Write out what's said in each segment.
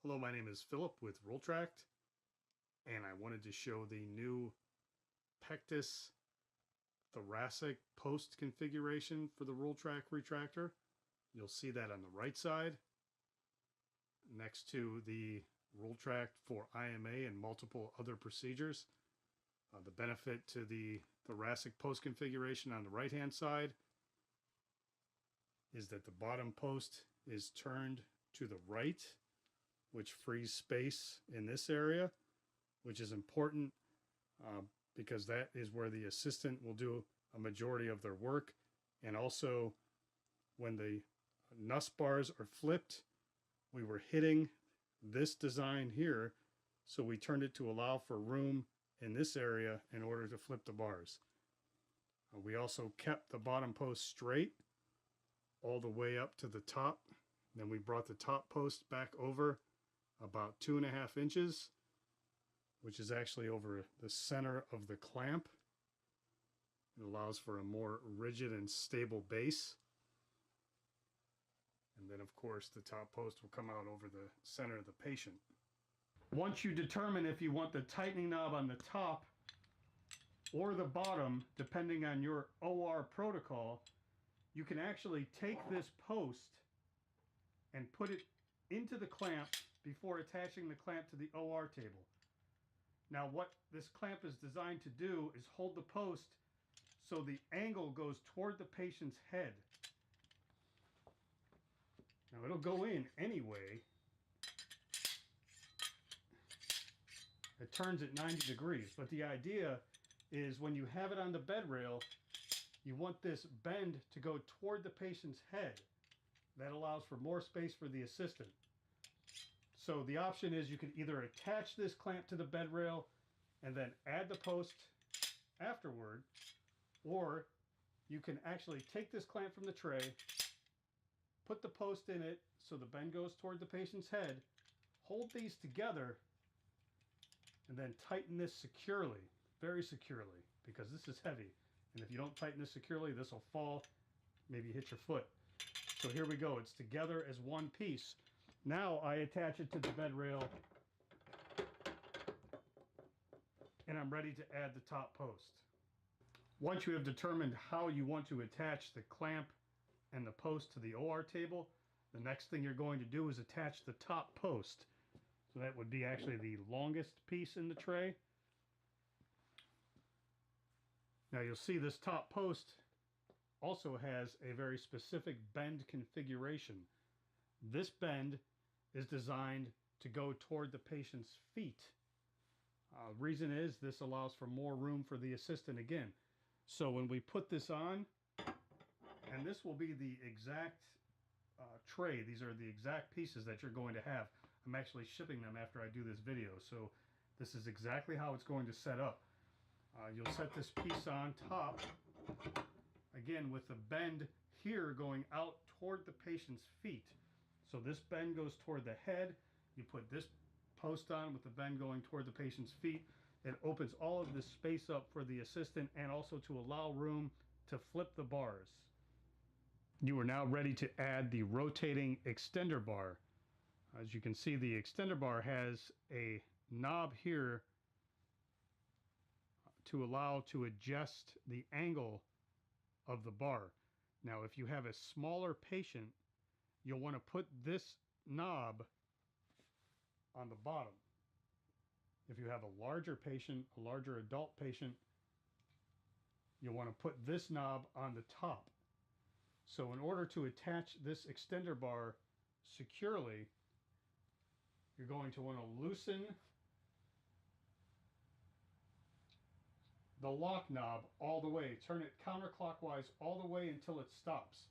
Hello, my name is Philip with Rultract, and I wanted to show the new pectus thoracic post configuration for the Rultract retractor. You'll see that on the right side next to the Rultract for IMA and multiple other procedures. The benefit to the thoracic post configuration on the right hand side is that the bottom post is turned to the right, which frees space in this area, which is important because that is where the assistant will do a majority of their work. And also, when the NUSS bars are flipped, we were hitting this design here, so we turned it to allow for room in this area in order to flip the bars. We also kept the bottom post straight all the way up to the top. Then we brought the top post back over about 2.5 inches, which is actually over the center of the clamp. It allows for a more rigid and stable base. And then, of course, the top post will come out over the center of the patient. Once you determine if you want the tightening knob on the top or the bottom, depending on your OR protocol, you can actually take this post and put it into the clamp before attaching the clamp to the OR table. Now, what this clamp is designed to do is hold the post so the angle goes toward the patient's head. Now, it'll go in anyway. It turns at 90 degrees, but the idea is when you have it on the bed rail, you want this bend to go toward the patient's head. That allows for more space for the assistant. So the option is you could either attach this clamp to the bed rail and then add the post afterward, or you can actually take this clamp from the tray, put the post in it so the bend goes toward the patient's head, hold these together, and then tighten this securely, very securely, because this is heavy. And if you don't tighten this securely, this will fall, maybe hit your foot. So here we go, it's together as one piece. Now I attach it to the bed rail and I'm ready to add the top post. Once you have determined how you want to attach the clamp and the post to the OR table, the next thing you're going to do is attach the top post. So that would be actually the longest piece in the tray. Now you'll see this top post also has a very specific bend configuration. This bend is designed to go toward the patient's feet. Reason is this allows for more room for the assistant again. So when we put this on, and this will be the exact tray, these are the exact pieces that you're going to have. I'm actually shipping them after I do this video, so this is exactly how it's going to set up. You'll set this piece on top, again with the bend here going out toward the patient's feet. So this bend goes toward the head. You put this post on with the bend going toward the patient's feet. It opens all of this space up for the assistant and also to allow room to flip the bars. You are now ready to add the rotating extender bar. As you can see, the extender bar has a knob here to allow to adjust the angle of the bar. Now, if you have a smaller patient, you'll want to put this knob on the bottom. If you have a larger patient, a larger adult patient, you'll want to put this knob on the top. So in order to attach this extender bar securely, you're going to want to loosen the lock knob all the way. Turn it counterclockwise all the way until it stops.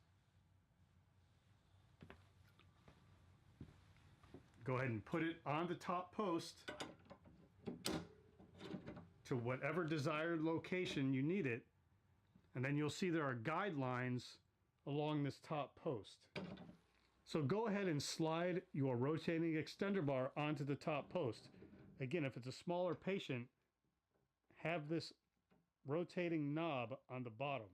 Go ahead and put it on the top post to whatever desired location you need it. And then you'll see there are guidelines along this top post. So go ahead and slide your rotating extender bar onto the top post. Again, if it's a smaller patient, have this rotating knob on the bottom.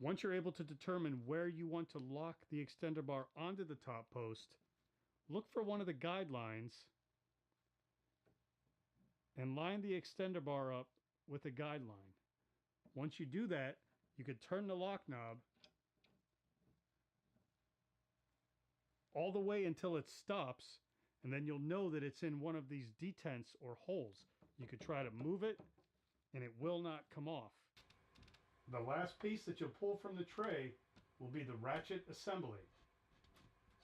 Once you're able to determine where you want to lock the extender bar onto the top post, look for one of the guidelines and line the extender bar up with the guideline. Once you do that, you could turn the lock knob all the way until it stops, and then you'll know that it's in one of these detents or holes. You could try to move it and it will not come off. The last piece that you'll pull from the tray will be the ratchet assembly.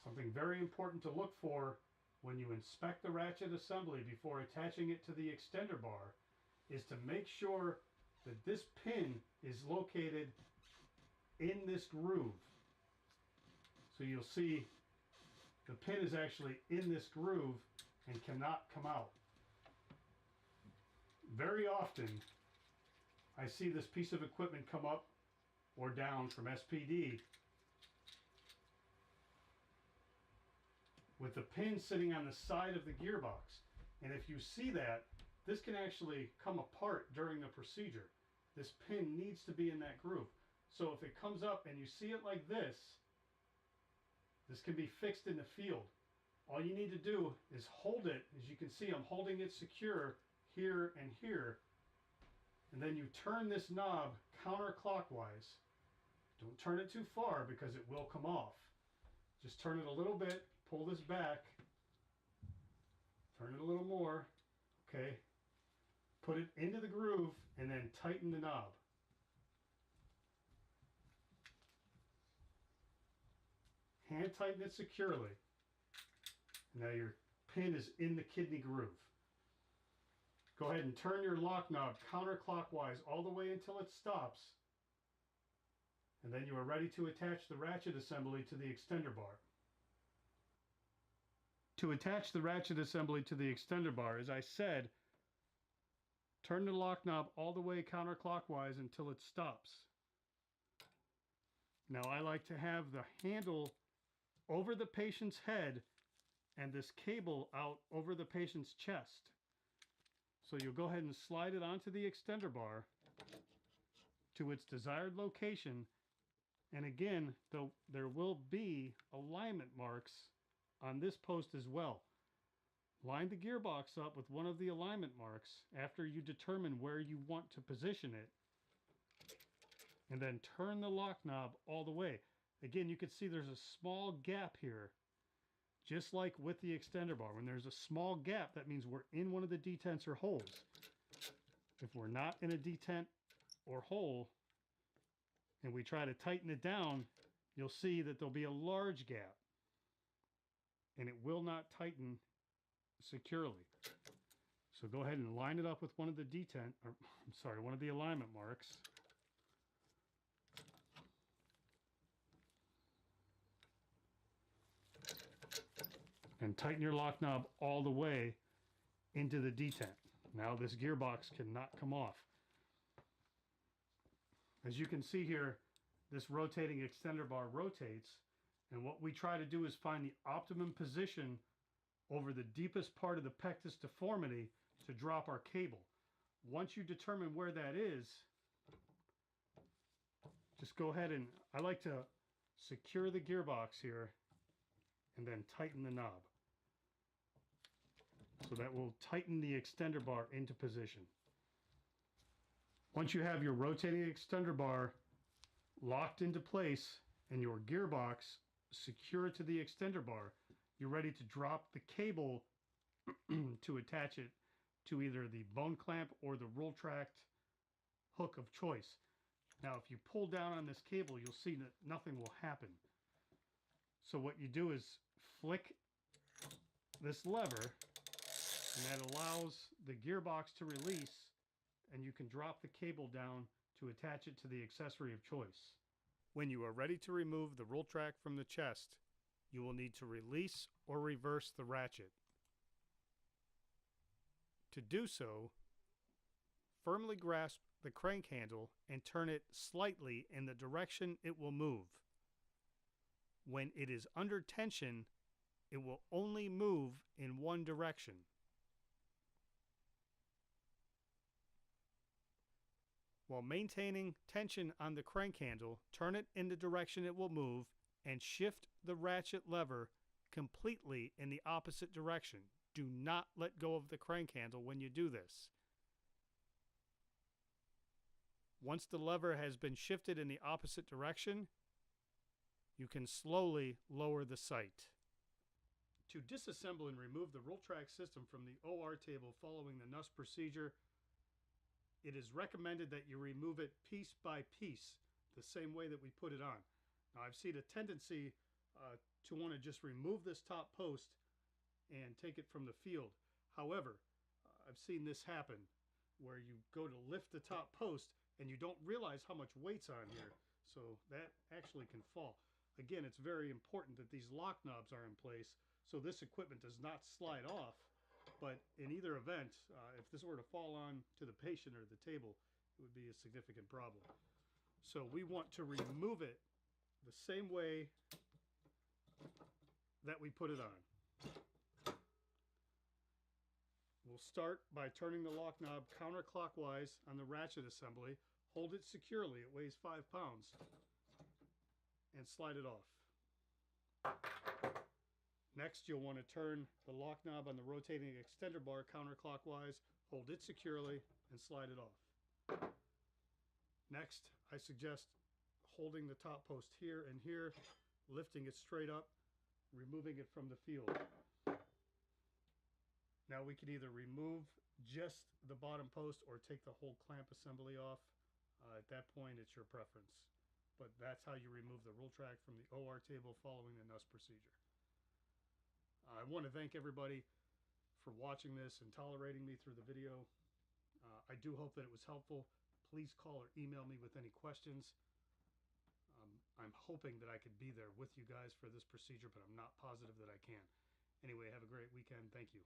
Something very important to look for when you inspect the ratchet assembly before attaching it to the extender bar is to make sure that this pin is located in this groove. So you'll see the pin is actually in this groove and cannot come out. Very often I see this piece of equipment come up or down from SPD with the pin sitting on the side of the gearbox. And if you see that, this can actually come apart during the procedure. This pin needs to be in that groove. So if it comes up and you see it like this, this can be fixed in the field. All you need to do is hold it. As you can see, I'm holding it secure here and here. And then you turn this knob counterclockwise. Don't turn it too far because it will come off. Just turn it a little bit, pull this back, turn it a little more, okay. Put it into the groove and then tighten the knob. Hand tighten it securely. Now your pin is in the kidney groove. Go ahead and turn your lock knob counterclockwise all the way until it stops. And then you are ready to attach the ratchet assembly to the extender bar. To attach the ratchet assembly to the extender bar, as I said, turn the lock knob all the way counterclockwise until it stops. Now I like to have the handle over the patient's head and this cable out over the patient's chest. So you'll go ahead and slide it onto the extender bar to its desired location. And again, there will be alignment marks on this post as well. Line the gearbox up with one of the alignment marks after you determine where you want to position it. And then turn the lock knob all the way. Again, you can see there's a small gap here. Just like with the extender bar, when there's a small gap, that means we're in one of the detents or holes. If we're not in a detent or hole, and we try to tighten it down, you'll see that there'll be a large gap, and it will not tighten securely. So go ahead and line it up with one of the one of the alignment marks. And tighten your lock knob all the way into the detent. Now this gearbox cannot come off. As you can see here, this rotating extender bar rotates, and what we try to do is find the optimum position over the deepest part of the pectus deformity to drop our cable. Once you determine where that is, just go ahead and, I like to secure the gearbox here and then tighten the knob. So that will tighten the extender bar into position. Once you have your rotating extender bar locked into place and your gearbox secured to the extender bar, you're ready to drop the cable to attach it to either the bone clamp or the Rultract hook of choice. Now, if you pull down on this cable, you'll see that nothing will happen. So what you do is flick this lever, and that allows the gearbox to release, and you can drop the cable down to attach it to the accessory of choice. When you are ready to remove the Rultract from the chest, you will need to release or reverse the ratchet. To do so, firmly grasp the crank handle and turn it slightly in the direction it will move. When it is under tension, it will only move in one direction. While maintaining tension on the crank handle, turn it in the direction it will move and shift the ratchet lever completely in the opposite direction. Do not let go of the crank handle when you do this. Once the lever has been shifted in the opposite direction, you can slowly lower the sight. To disassemble and remove the Rultract system from the OR table following the NUSS procedure, it is recommended that you remove it piece by piece, the same way that we put it on. Now, I've seen a tendency to want to just remove this top post and take it from the field. However, I've seen this happen where you go to lift the top post and you don't realize how much weight's on here, so that actually can fall. Again, it's very important that these lock knobs are in place so this equipment does not slide off, but in either event, if this were to fall on to the patient or the table, it would be a significant problem. So we want to remove it the same way that we put it on. We'll start by turning the lock knob counterclockwise on the ratchet assembly. Hold it securely, it weighs 5 pounds, and slide it off. Next, you'll want to turn the lock knob on the rotating extender bar counterclockwise, hold it securely, and slide it off. Next, I suggest holding the top post here and here, lifting it straight up, removing it from the field. Now we can either remove just the bottom post or take the whole clamp assembly off. At that point, it's your preference. But that's how you remove the Rultract from the OR table following the NUSS procedure. I want to thank everybody for watching this and tolerating me through the video. I do hope that it was helpful. Please call or email me with any questions. I'm hoping that I could be there with you guys for this procedure, but I'm not positive that I can. Anyway, have a great weekend. Thank you.